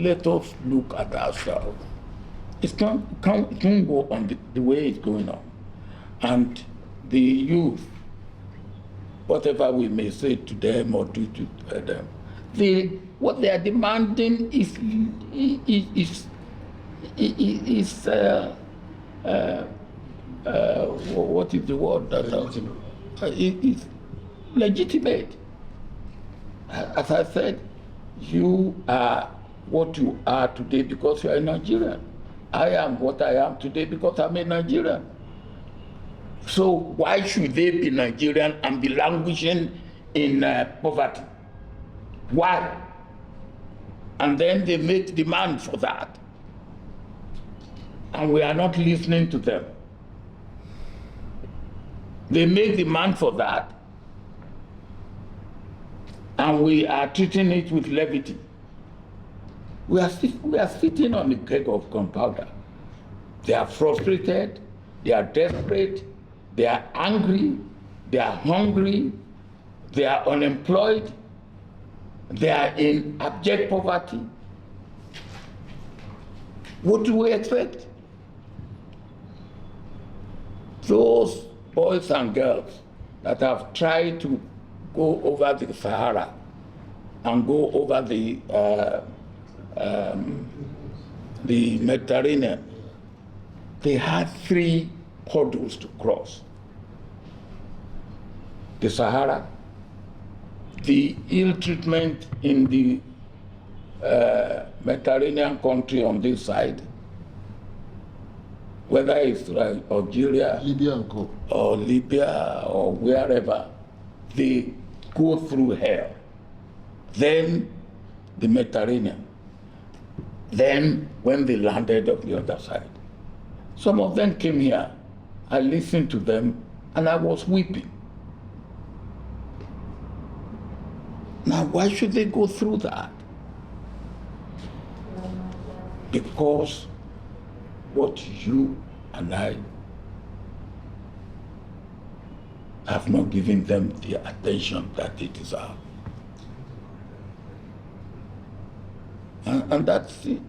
let us look at ourselves. It can't go on the way it's going on. And the youth, whatever we may say to them or do to them, what they are demanding is what is the word that is legitimate. As I said, you are what you are today because you are a Nigerian. I am what I am today because I'm a Nigerian. So why should they be Nigerian and be languishing in poverty? Why? And then they make demand for that. And we are not listening to them. They make demand for that, and we are treating it with levity. We are sitting on a keg of gunpowder. They are frustrated, they are desperate, they are angry, they are hungry, they are unemployed, they are in abject poverty. What do we expect? Those boys and girls that have tried to go over the Sahara and go over the Mediterranean, they had 3 hurdles to cross. The Sahara, the ill treatment in the Mediterranean country on this side, whether it's like Algeria, Libya, or Libya, or wherever, they go through hell. Then the Mediterranean. Then when they landed on the other side. Some of them came here. I listened to them and I was weeping. Now, why should they go through that? Because what you and I have not given them the attention that they deserve. And that's it.